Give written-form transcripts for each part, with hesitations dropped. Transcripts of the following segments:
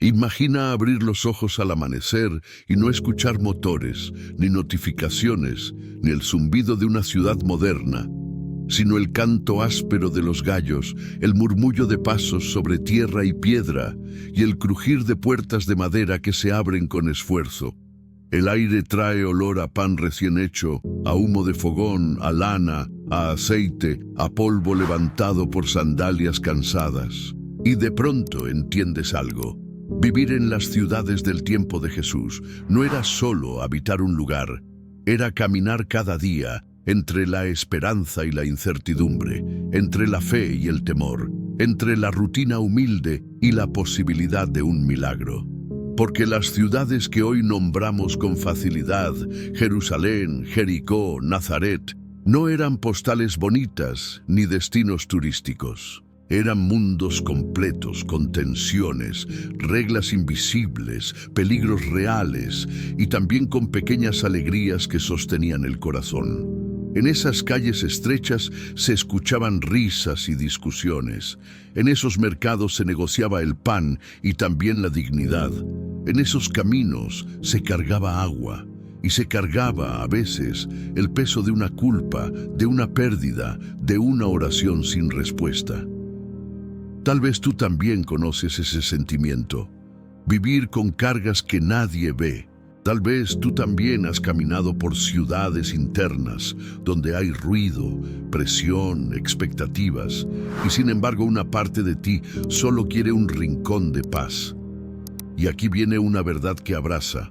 Imagina abrir los ojos al amanecer y no escuchar motores, ni notificaciones, ni el zumbido de una ciudad moderna, sino el canto áspero de los gallos, el murmullo de pasos sobre tierra y piedra, y el crujir de puertas de madera que se abren con esfuerzo. El aire trae olor a pan recién hecho, a humo de fogón, a lana, a aceite, a polvo levantado por sandalias cansadas. Y de pronto entiendes algo. Vivir en las ciudades del tiempo de Jesús no era solo habitar un lugar, era caminar cada día entre la esperanza y la incertidumbre, entre la fe y el temor, entre la rutina humilde y la posibilidad de un milagro. Porque las ciudades que hoy nombramos con facilidad, Jerusalén, Jericó, Nazaret, no eran postales bonitas ni destinos turísticos. Eran mundos completos, con tensiones, reglas invisibles, peligros reales y también con pequeñas alegrías que sostenían el corazón. En esas calles estrechas se escuchaban risas y discusiones. En esos mercados se negociaba el pan y también la dignidad. En esos caminos se cargaba agua y se cargaba a veces el peso de una culpa, de una pérdida, de una oración sin respuesta. Tal vez tú también conoces ese sentimiento, vivir con cargas que nadie ve. Tal vez tú también has caminado por ciudades internas donde hay ruido, presión, expectativas, y sin embargo una parte de ti solo quiere un rincón de paz. Y aquí viene una verdad que abraza.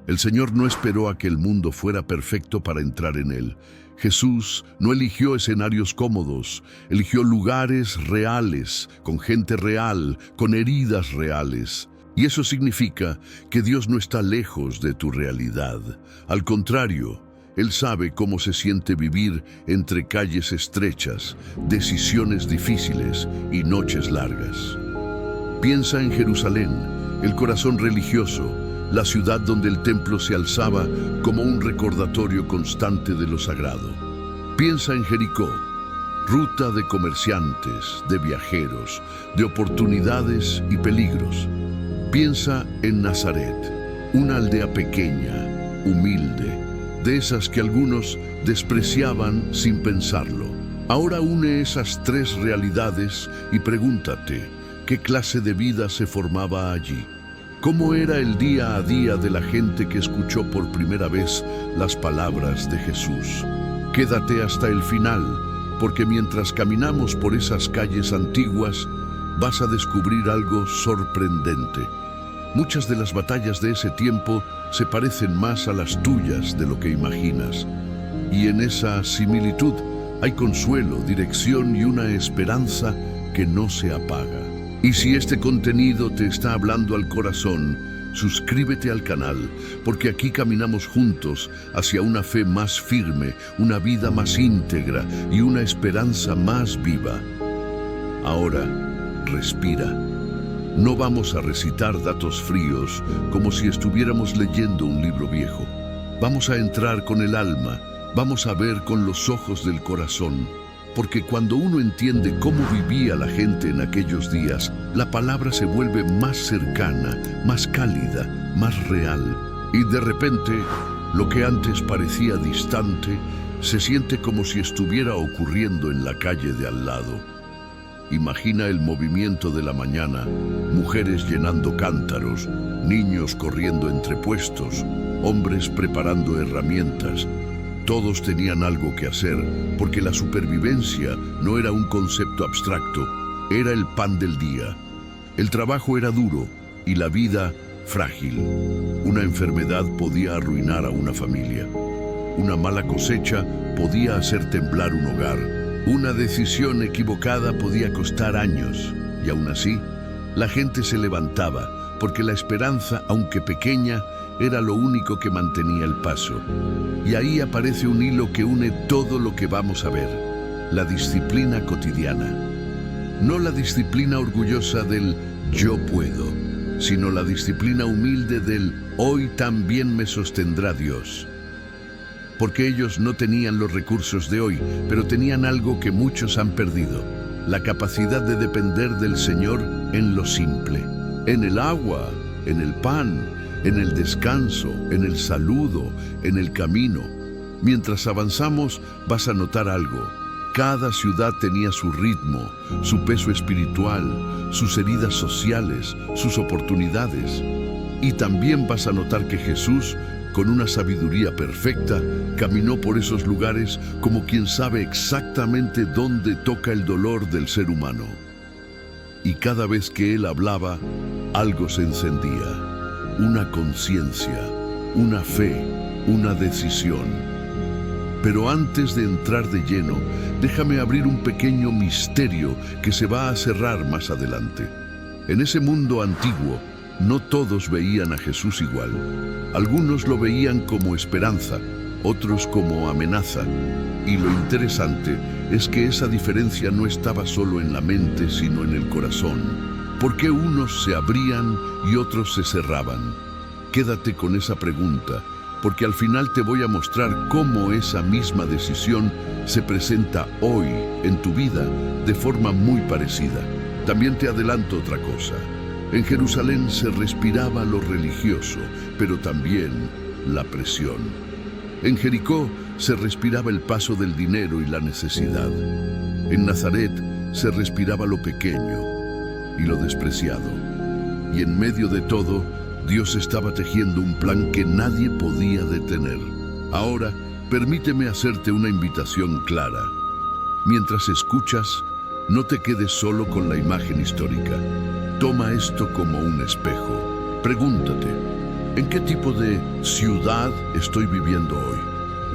El Señor no esperó a que el mundo fuera perfecto para entrar en él. Jesús no eligió escenarios cómodos, eligió lugares reales, con gente real, con heridas reales. Y eso significa que Dios no está lejos de tu realidad. Al contrario, Él sabe cómo se siente vivir entre calles estrechas, decisiones difíciles y noches largas. Piensa en Jerusalén, el corazón religioso, la ciudad donde el templo se alzaba como un recordatorio constante de lo sagrado. Piensa en Jericó, ruta de comerciantes, de viajeros, de oportunidades y peligros. Piensa en Nazaret, una aldea pequeña, humilde, de esas que algunos despreciaban sin pensarlo. Ahora une esas tres realidades y pregúntate, ¿qué clase de vida se formaba allí? ¿Cómo era el día a día de la gente que escuchó por primera vez las palabras de Jesús? Quédate hasta el final, porque mientras caminamos por esas calles antiguas, vas a descubrir algo sorprendente. Muchas de las batallas de ese tiempo se parecen más a las tuyas de lo que imaginas. Y en esa similitud hay consuelo, dirección y una esperanza que no se apaga. Y si este contenido te está hablando al corazón, suscríbete al canal, porque aquí caminamos juntos hacia una fe más firme, una vida más íntegra y una esperanza más viva. Ahora, respira. No vamos a recitar datos fríos como si estuviéramos leyendo un libro viejo. Vamos a entrar con el alma, vamos a ver con los ojos del corazón. Porque cuando uno entiende cómo vivía la gente en aquellos días, la palabra se vuelve más cercana, más cálida, más real. Y de repente, lo que antes parecía distante, se siente como si estuviera ocurriendo en la calle de al lado. Imagina el movimiento de la mañana, mujeres llenando cántaros, niños corriendo entre puestos, hombres preparando herramientas. Todos tenían algo que hacer, porque la supervivencia no era un concepto abstracto, era el pan del día. El trabajo era duro y la vida frágil. Una enfermedad podía arruinar a una familia. Una mala cosecha podía hacer temblar un hogar. Una decisión equivocada podía costar años. Y aún así, la gente se levantaba, porque la esperanza, aunque pequeña, era lo único que mantenía el paso. Y ahí aparece un hilo que une todo lo que vamos a ver: la disciplina cotidiana. No la disciplina orgullosa del yo puedo, sino la disciplina humilde del hoy también me sostendrá Dios. Porque ellos no tenían los recursos de hoy, pero tenían algo que muchos han perdido: la capacidad de depender del Señor en lo simple. en el agua, en el pan, en el descanso, en el saludo, en el camino. Mientras avanzamos, vas a notar algo. Cada ciudad tenía su ritmo, su peso espiritual, sus heridas sociales, sus oportunidades. Y también vas a notar que Jesús, con una sabiduría perfecta, caminó por esos lugares como quien sabe exactamente dónde toca el dolor del ser humano. Y cada vez que Él hablaba, algo se encendía. Una conciencia, una fe, una decisión. Pero antes de entrar de lleno, déjame abrir un pequeño misterio que se va a cerrar más adelante. En ese mundo antiguo, no todos veían a Jesús igual. Algunos lo veían como esperanza, otros como amenaza. Y lo interesante es que esa diferencia no estaba solo en la mente, sino en el corazón. ¿Por qué unos se abrían y otros se cerraban? Quédate con esa pregunta, porque al final te voy a mostrar cómo esa misma decisión se presenta hoy en tu vida de forma muy parecida. También te adelanto otra cosa. En Jerusalén se respiraba lo religioso, pero también la presión. En Jericó se respiraba el paso del dinero y la necesidad. En Nazaret se respiraba lo pequeño y lo despreciado. Y en medio de todo, Dios estaba tejiendo un plan que nadie podía detener. Ahora, permíteme hacerte una invitación clara. Mientras escuchas, no te quedes solo con la imagen histórica. Toma esto como un espejo. Pregúntate, ¿en qué tipo de ciudad estoy viviendo hoy?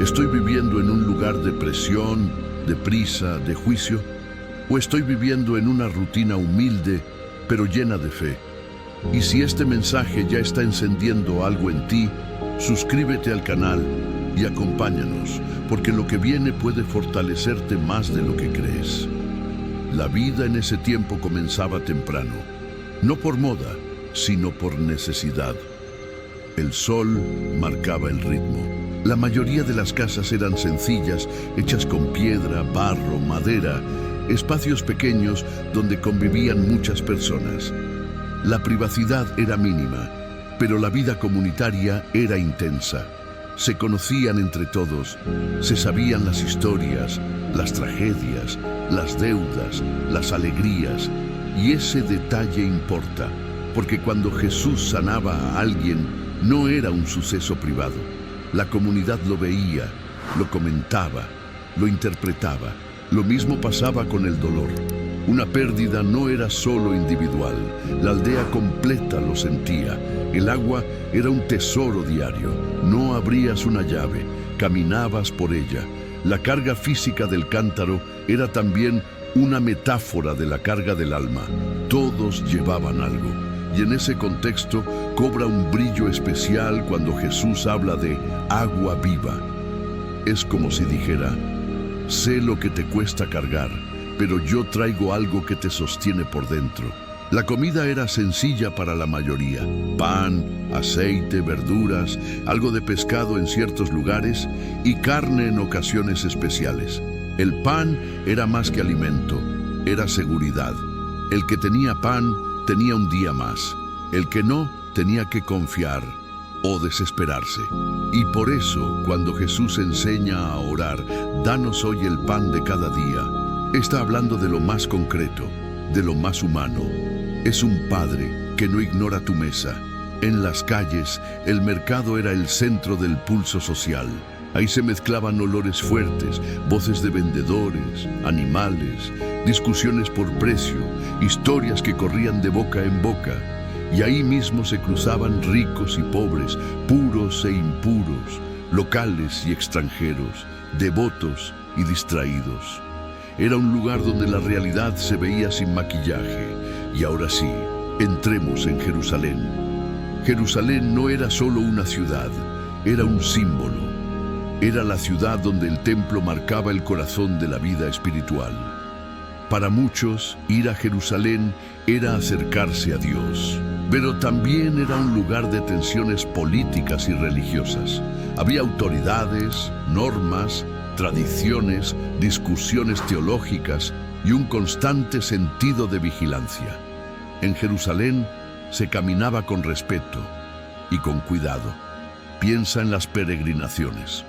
¿Estoy viviendo en un lugar de presión, de prisa, de juicio? ¿O estoy viviendo en una rutina humilde, pero llena de fe? Y si este mensaje ya está encendiendo algo en ti, suscríbete al canal y acompáñanos, porque lo que viene puede fortalecerte más de lo que crees. La vida en ese tiempo comenzaba temprano, no por moda, sino por necesidad. El sol marcaba el ritmo. La mayoría de las casas eran sencillas, hechas con piedra, barro, madera, espacios pequeños donde convivían muchas personas. La privacidad era mínima, pero la vida comunitaria era intensa. Se conocían entre todos, se sabían las historias, las tragedias, las deudas, las alegrías, y ese detalle importa, porque cuando Jesús sanaba a alguien, no era un suceso privado. La comunidad lo veía, lo comentaba, lo interpretaba. Lo mismo pasaba con el dolor. Una pérdida no era solo individual, la aldea completa lo sentía. El agua era un tesoro diario, no abrías una llave, caminabas por ella. La carga física del cántaro era también una metáfora de la carga del alma. Todos llevaban algo, y en ese contexto cobra un brillo especial cuando Jesús habla de agua viva. Es como si dijera, sé lo que te cuesta cargar, pero yo traigo algo que te sostiene por dentro. La comida era sencilla para la mayoría. Pan, aceite, verduras, algo de pescado en ciertos lugares y carne en ocasiones especiales. El pan era más que alimento, era seguridad. El que tenía pan tenía un día más. El que no tenía que confiar o desesperarse. Y por eso, cuando Jesús enseña a orar, danos hoy el pan de cada día, está hablando de lo más concreto, de lo más humano. Es un padre que no ignora tu mesa. En las calles, el mercado era el centro del pulso social. Ahí se mezclaban olores fuertes, voces de vendedores, animales, discusiones por precio, historias que corrían de boca en boca. Y ahí mismo se cruzaban ricos y pobres, puros e impuros, locales y extranjeros, devotos y distraídos. Era un lugar donde la realidad se veía sin maquillaje. Y ahora sí, entremos en Jerusalén. Jerusalén no era solo una ciudad, era un símbolo. Era la ciudad donde el templo marcaba el corazón de la vida espiritual. Para muchos, ir a Jerusalén era acercarse a Dios, pero también era un lugar de tensiones políticas y religiosas. Había autoridades, normas, tradiciones, discusiones teológicas y un constante sentido de vigilancia. En Jerusalén, se caminaba con respeto y con cuidado. Piensa en las peregrinaciones.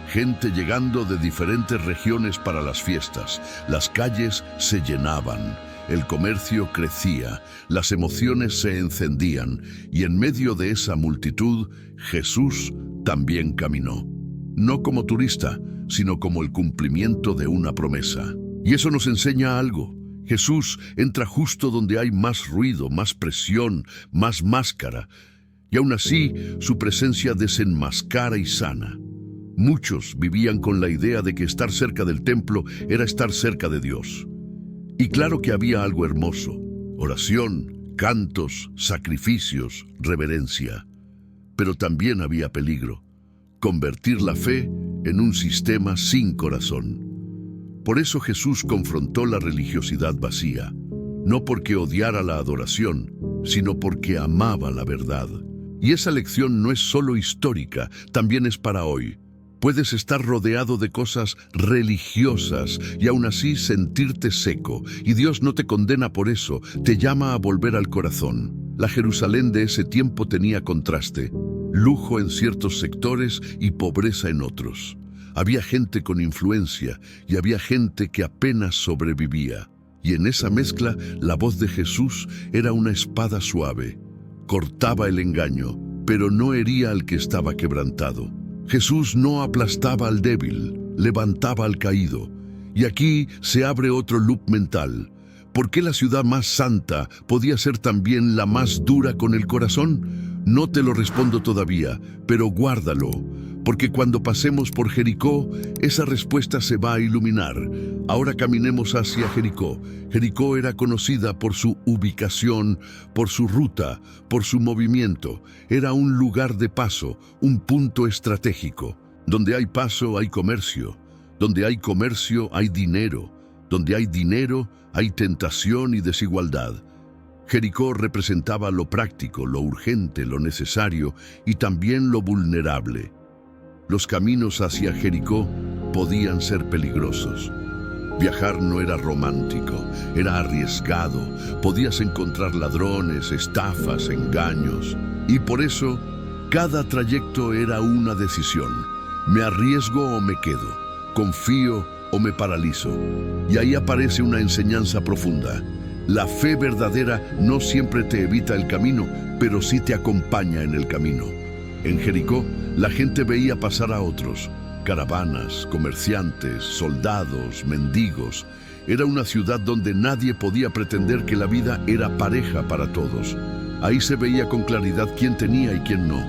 Gente llegando de diferentes regiones para las fiestas. Las calles se llenaban, el comercio crecía, las emociones se encendían y en medio de esa multitud, Jesús también caminó. No como turista, sino como el cumplimiento de una promesa. Y eso nos enseña algo. Jesús entra justo donde hay más ruido, más presión, más máscara. Y aún así, su presencia desenmascara y sana. Muchos vivían con la idea de que estar cerca del templo era estar cerca de Dios. Y claro que había algo hermoso: oración, cantos, sacrificios, reverencia. Pero también había peligro: convertir la fe en un sistema sin corazón. Por eso Jesús confrontó la religiosidad vacía, no porque odiara la adoración, sino porque amaba la verdad. Y esa lección no es solo histórica, también es para hoy. Puedes estar rodeado de cosas religiosas y aún así sentirte seco, y Dios no te condena por eso, te llama a volver al corazón. La Jerusalén de ese tiempo tenía contraste: lujo en ciertos sectores y pobreza en otros. Había gente con influencia y había gente que apenas sobrevivía. Y en esa mezcla, la voz de Jesús era una espada suave. Cortaba el engaño, pero no hería al que estaba quebrantado. Jesús no aplastaba al débil, levantaba al caído. Y aquí se abre otro loop mental. ¿Por qué la ciudad más santa podía ser también la más dura con el corazón? No te lo respondo todavía, pero guárdalo, porque cuando pasemos por Jericó, esa respuesta se va a iluminar. Ahora caminemos hacia Jericó. Jericó era conocida por su ubicación, por su ruta, por su movimiento. Era un lugar de paso, un punto estratégico. Donde hay paso, hay comercio. Donde hay comercio, hay dinero. Donde hay dinero, hay tentación y desigualdad. Jericó representaba lo práctico, lo urgente, lo necesario y también lo vulnerable. Los caminos hacia Jericó podían ser peligrosos. Viajar no era romántico, era arriesgado. Podías encontrar ladrones, estafas, engaños. Y por eso, cada trayecto era una decisión. ¿Me arriesgo o me quedo? ¿Confío o me paralizo? Y ahí aparece una enseñanza profunda. La fe verdadera no siempre te evita el camino, pero sí te acompaña en el camino. En Jericó, la gente veía pasar a otros: caravanas, comerciantes, soldados, mendigos. Era una ciudad donde nadie podía pretender que la vida era pareja para todos. Ahí se veía con claridad quién tenía y quién no.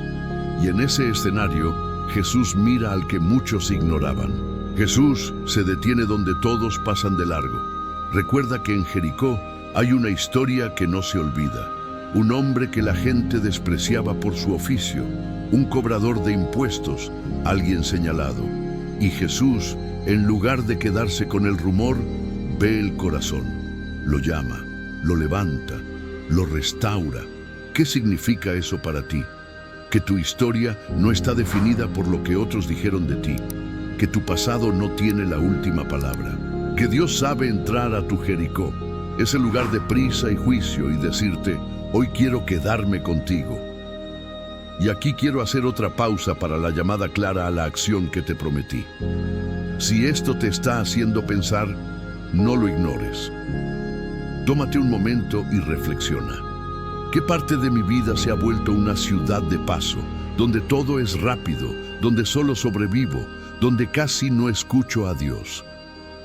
Y en ese escenario, Jesús mira al que muchos ignoraban. Jesús se detiene donde todos pasan de largo. Recuerda que en Jericó hay una historia que no se olvida. Un hombre que la gente despreciaba por su oficio, un cobrador de impuestos, alguien señalado. Y Jesús, en lugar de quedarse con el rumor, ve el corazón, lo llama, lo levanta, lo restaura. ¿Qué significa eso para ti? Que tu historia no está definida por lo que otros dijeron de ti, que tu pasado no tiene la última palabra, que Dios sabe entrar a tu Jericó, ese lugar de prisa y juicio, y decirte: hoy quiero quedarme contigo. Y aquí quiero hacer otra pausa para la llamada clara a la acción que te prometí. Si esto te está haciendo pensar, no lo ignores. Tómate un momento y reflexiona. ¿Qué parte de mi vida se ha vuelto una ciudad de paso, donde todo es rápido, donde solo sobrevivo, donde casi no escucho a Dios?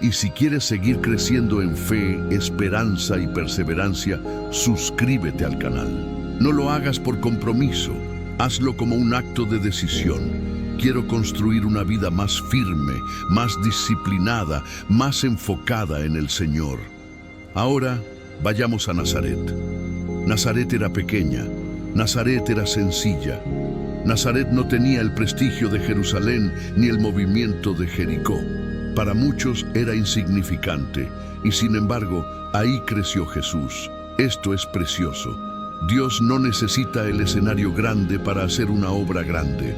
Y si quieres seguir creciendo en fe, esperanza y perseverancia, suscríbete al canal. No lo hagas por compromiso, hazlo como un acto de decisión. Quiero construir una vida más firme, más disciplinada, más enfocada en el Señor. Ahora, vayamos a Nazaret. Nazaret era pequeña, Nazaret era sencilla. Nazaret no tenía el prestigio de Jerusalén ni el movimiento de Jericó. Para muchos era insignificante, y sin embargo, ahí creció Jesús. Esto es precioso. Dios no necesita el escenario grande para hacer una obra grande.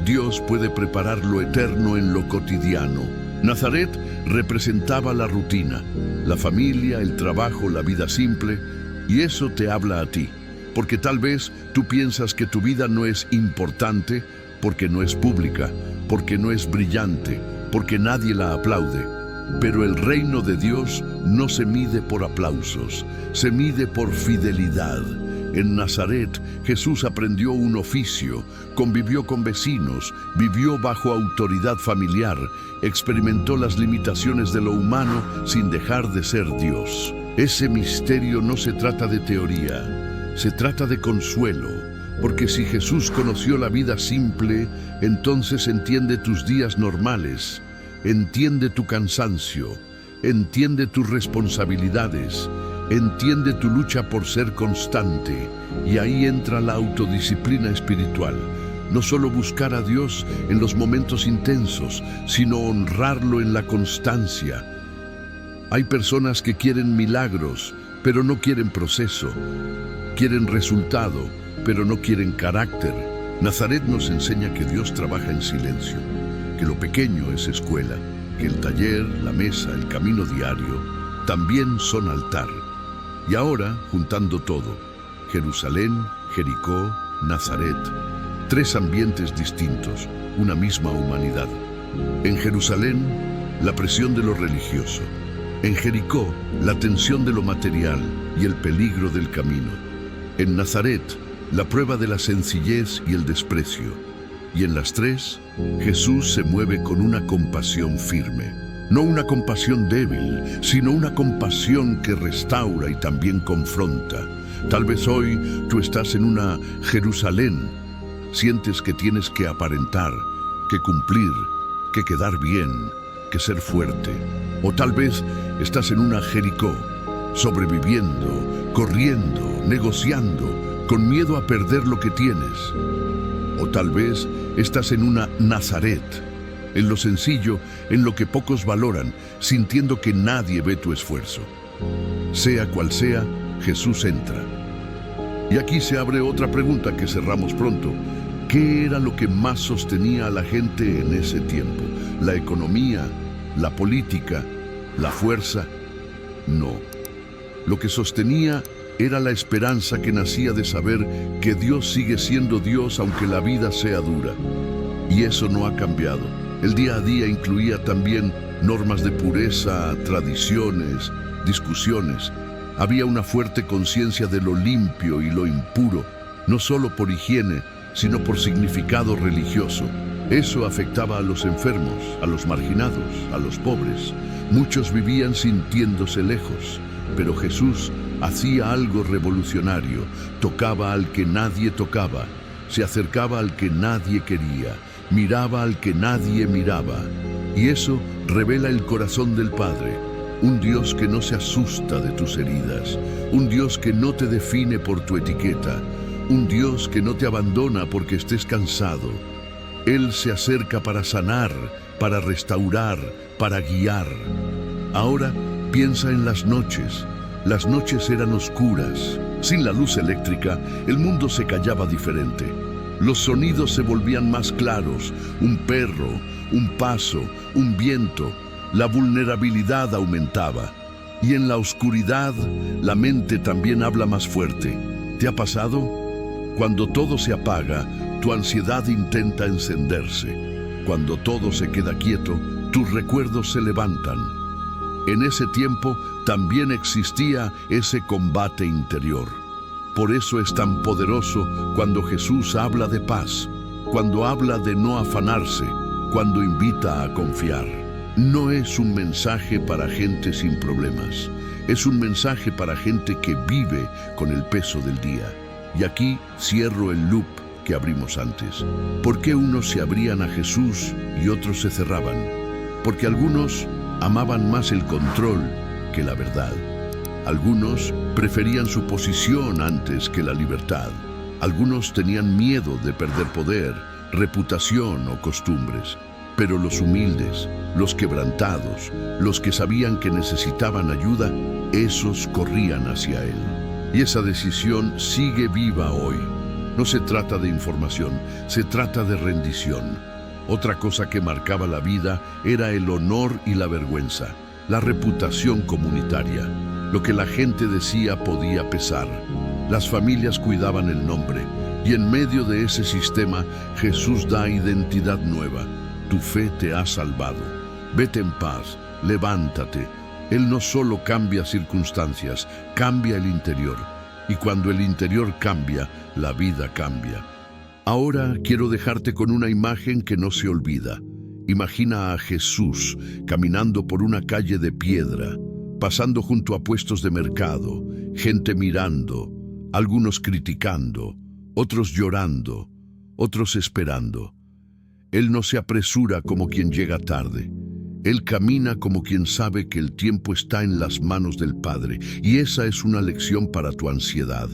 Dios puede preparar lo eterno en lo cotidiano. Nazaret representaba la rutina, la familia, el trabajo, la vida simple, y eso te habla a ti. porque tal vez tú piensas que tu vida no es importante porque no es pública, porque no es brillante, porque nadie la aplaude. Pero el reino de Dios no se mide por aplausos, se mide por fidelidad. En Nazaret, Jesús aprendió un oficio, convivió con vecinos, vivió bajo autoridad familiar, experimentó las limitaciones de lo humano sin dejar de ser Dios. Ese misterio no se trata de teoría, se trata de consuelo, porque si Jesús conoció la vida simple, entonces entiende tus días normales, entiende tu cansancio, entiende tus responsabilidades, entiende tu lucha por ser constante, y ahí entra la autodisciplina espiritual. No solo buscar a Dios en los momentos intensos, sino honrarlo en la constancia. Hay personas que quieren milagros, pero no quieren proceso. Quieren resultado, pero no quieren carácter. Nazaret nos enseña que Dios trabaja en silencio, que lo pequeño es escuela, que el taller, la mesa, el camino diario, también son altar. Y ahora, juntando todo, Jerusalén, Jericó, Nazaret, tres ambientes distintos, una misma humanidad. En Jerusalén, la presión de lo religioso. En Jericó, la tensión de lo material y el peligro del camino. En Nazaret, la prueba de la sencillez y el desprecio. Y en las tres, Jesús se mueve con una compasión firme. No una compasión débil, sino una compasión que restaura y también confronta. Tal vez hoy tú estás en una Jerusalén. Sientes que tienes que aparentar, que cumplir, que quedar bien, que ser fuerte. O tal vez estás en una Jericó, sobreviviendo, corriendo, negociando, con miedo a perder lo que tienes. O tal vez estás en una Nazaret, en lo sencillo, en lo que pocos valoran, sintiendo que nadie ve tu esfuerzo. Sea cual sea, Jesús entra. Y aquí se abre otra pregunta que cerramos pronto. ¿Qué era lo que más sostenía a la gente en ese tiempo? ¿La economía? ¿La política? ¿La fuerza? No. Lo que sostenía era la esperanza que nacía de saber que Dios sigue siendo Dios aunque la vida sea dura. Y eso no ha cambiado. El día a día incluía también normas de pureza, tradiciones, discusiones. Había una fuerte conciencia de lo limpio y lo impuro, no solo por higiene, sino por significado religioso. Eso afectaba a los enfermos, a los marginados, a los pobres. Muchos vivían sintiéndose lejos, pero Jesús hacía algo revolucionario. Tocaba al que nadie tocaba, se acercaba al que nadie quería, miraba al que nadie miraba. Y eso revela el corazón del Padre. Un Dios que no se asusta de tus heridas, un Dios que no te define por tu etiqueta, un Dios que no te abandona porque estés cansado. Él se acerca para sanar, para restaurar, para guiar. Ahora piensa en las noches. Las noches eran oscuras. Sin la luz eléctrica, el mundo se callaba diferente. Los sonidos se volvían más claros. Un perro, un paso, un viento. La vulnerabilidad aumentaba. Y en la oscuridad, la mente también habla más fuerte. ¿Te ha pasado? Cuando todo se apaga, tu ansiedad intenta encenderse. Cuando todo se queda quieto, tus recuerdos se levantan. En ese tiempo también existía ese combate interior. Por eso es tan poderoso cuando Jesús habla de paz, cuando habla de no afanarse, cuando invita a confiar. No es un mensaje para gente sin problemas, es un mensaje para gente que vive con el peso del día. Y aquí cierro el loop que abrimos antes. ¿Por qué unos se abrían a Jesús y otros se cerraban? Porque algunos amaban más el control que la verdad. Algunos preferían su posición antes que la libertad. Algunos tenían miedo de perder poder, reputación o costumbres. Pero los humildes, los quebrantados, los que sabían que necesitaban ayuda, esos corrían hacia Él. Y esa decisión sigue viva hoy. No se trata de información, se trata de rendición. Otra cosa que marcaba la vida era el honor y la vergüenza, la reputación comunitaria. Lo que la gente decía podía pesar. Las familias cuidaban el nombre, y en medio de ese sistema Jesús da identidad nueva. Tu fe te ha salvado. Vete en paz, levántate. Él no solo cambia circunstancias, cambia el interior. Y cuando el interior cambia, la vida cambia. Ahora quiero dejarte con una imagen que no se olvida. Imagina a Jesús caminando por una calle de piedra, pasando junto a puestos de mercado, gente mirando, algunos criticando, otros llorando, otros esperando. Él no se apresura como quien llega tarde. Él camina como quien sabe que el tiempo está en las manos del Padre, y esa es una lección para tu ansiedad.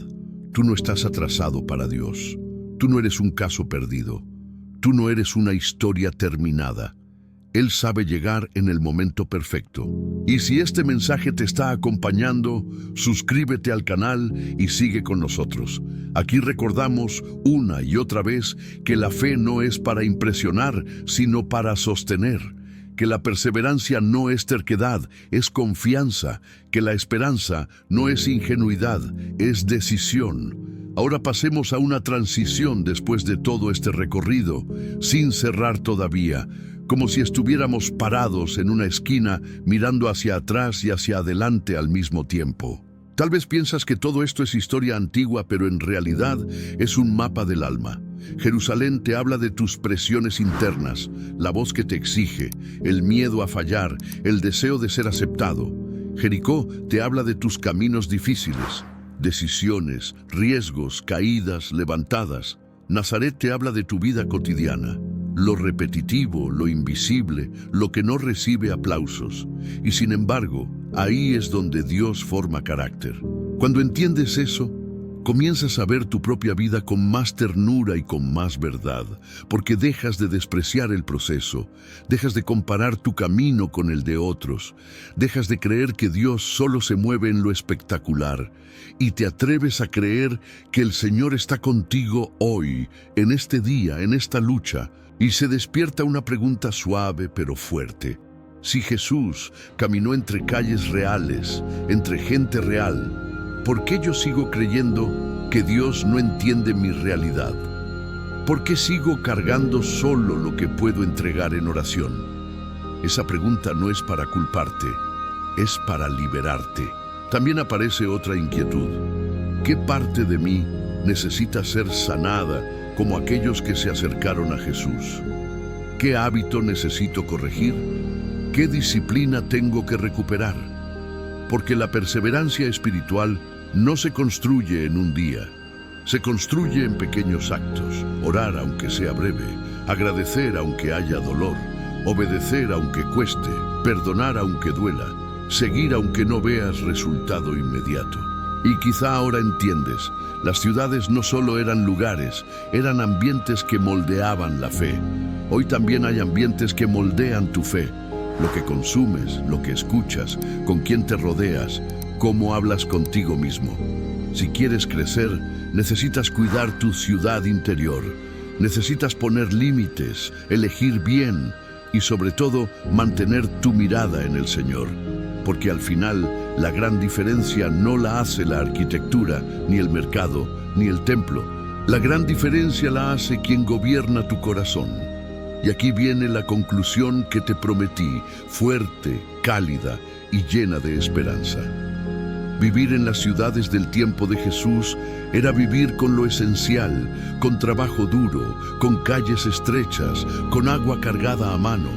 Tú no estás atrasado para Dios. Tú no eres un caso perdido. Tú no eres una historia terminada. Él sabe llegar en el momento perfecto. Y si este mensaje te está acompañando, suscríbete al canal y sigue con nosotros. Aquí recordamos una y otra vez que la fe no es para impresionar, sino para sostener. Que la perseverancia no es terquedad, es confianza. Que la esperanza no es ingenuidad, es decisión. Ahora pasemos a una transición después de todo este recorrido, sin cerrar todavía, como si estuviéramos parados en una esquina mirando hacia atrás y hacia adelante al mismo tiempo. Tal vez piensas que todo esto es historia antigua, pero en realidad es un mapa del alma. Jerusalén te habla de tus presiones internas, la voz que te exige, el miedo a fallar, el deseo de ser aceptado. Jericó te habla de tus caminos difíciles, decisiones, riesgos, caídas, levantadas. Nazaret te habla de tu vida cotidiana, lo repetitivo, lo invisible, lo que no recibe aplausos. Y sin embargo, ahí es donde Dios forma carácter. Cuando entiendes eso, comienzas a ver tu propia vida con más ternura y con más verdad, porque dejas de despreciar el proceso, dejas de comparar tu camino con el de otros, dejas de creer que Dios solo se mueve en lo espectacular y te atreves a creer que el Señor está contigo hoy, en este día, en esta lucha, y se despierta una pregunta suave pero fuerte. Si Jesús caminó entre calles reales, entre gente real, ¿por qué yo sigo creyendo que Dios no entiende mi realidad? ¿Por qué sigo cargando solo lo que puedo entregar en oración? Esa pregunta no es para culparte, es para liberarte. También aparece otra inquietud. ¿Qué parte de mí necesita ser sanada como aquellos que se acercaron a Jesús? ¿Qué hábito necesito corregir? ¿Qué disciplina tengo que recuperar? Porque la perseverancia espiritual no se construye en un día, se construye en pequeños actos. Orar aunque sea breve, agradecer aunque haya dolor, obedecer aunque cueste, perdonar aunque duela, seguir aunque no veas resultado inmediato. Y quizá ahora entiendes, las ciudades no solo eran lugares, eran ambientes que moldeaban la fe. Hoy también hay ambientes que moldean tu fe. Lo que consumes, lo que escuchas, con quién te rodeas, cómo hablas contigo mismo. Si quieres crecer, necesitas cuidar tu ciudad interior. Necesitas poner límites, elegir bien y sobre todo mantener tu mirada en el Señor. Porque al final, la gran diferencia no la hace la arquitectura, ni el mercado, ni el templo. La gran diferencia la hace quien gobierna tu corazón. Y aquí viene la conclusión que te prometí, fuerte, cálida y llena de esperanza. Vivir en las ciudades del tiempo de Jesús era vivir con lo esencial, con trabajo duro, con calles estrechas, con agua cargada a mano,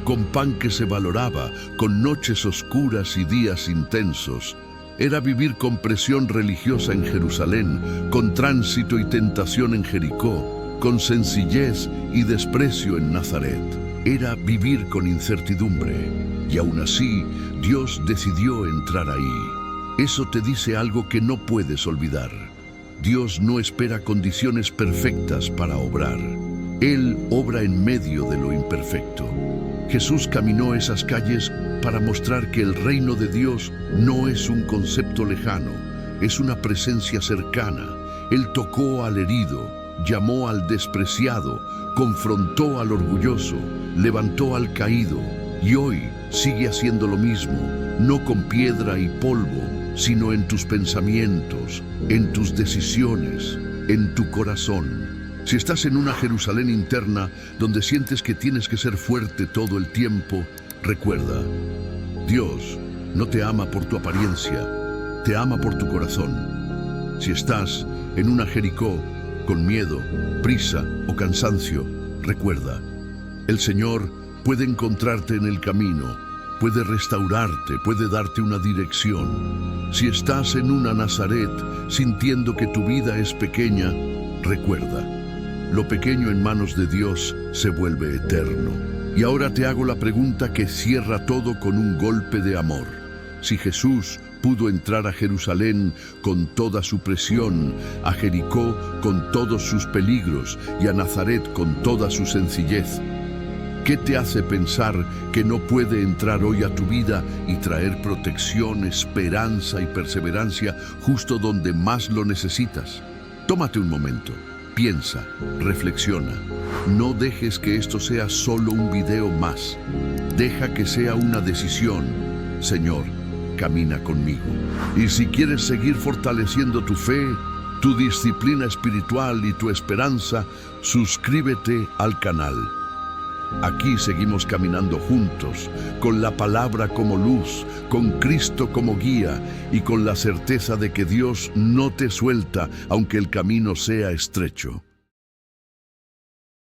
con pan que se valoraba, con noches oscuras y días intensos. Era vivir con presión religiosa en Jerusalén, con tránsito y tentación en Jericó, con sencillez y desprecio en Nazaret. Era vivir con incertidumbre, y aún así Dios decidió entrar ahí. Eso te dice algo que no puedes olvidar. Dios no espera condiciones perfectas para obrar. Él obra en medio de lo imperfecto. Jesús caminó esas calles para mostrar que el reino de Dios no es un concepto lejano, es una presencia cercana. Él tocó al herido, llamó al despreciado, confrontó al orgulloso, levantó al caído y hoy sigue haciendo lo mismo, no con piedra y polvo, sino en tus pensamientos, en tus decisiones, en tu corazón. Si estás en una Jerusalén interna donde sientes que tienes que ser fuerte todo el tiempo, recuerda, Dios no te ama por tu apariencia, te ama por tu corazón. Si estás en una Jericó con miedo, prisa o cansancio, recuerda, el Señor puede encontrarte en el camino, puede restaurarte, puede darte una dirección. Si estás en una Nazaret sintiendo que tu vida es pequeña, recuerda, lo pequeño en manos de Dios se vuelve eterno. Y ahora te hago la pregunta que cierra todo con un golpe de amor. Si Jesús pudo entrar a Jerusalén con toda su presión, a Jericó con todos sus peligros y a Nazaret con toda su sencillez, ¿qué te hace pensar que no puede entrar hoy a tu vida y traer protección, esperanza y perseverancia justo donde más lo necesitas? Tómate un momento, piensa, reflexiona. No dejes que esto sea solo un video más. Deja que sea una decisión. Señor, camina conmigo. Y si quieres seguir fortaleciendo tu fe, tu disciplina espiritual y tu esperanza, suscríbete al canal. Aquí seguimos caminando juntos, con la palabra como luz, con Cristo como guía y con la certeza de que Dios no te suelta, aunque el camino sea estrecho.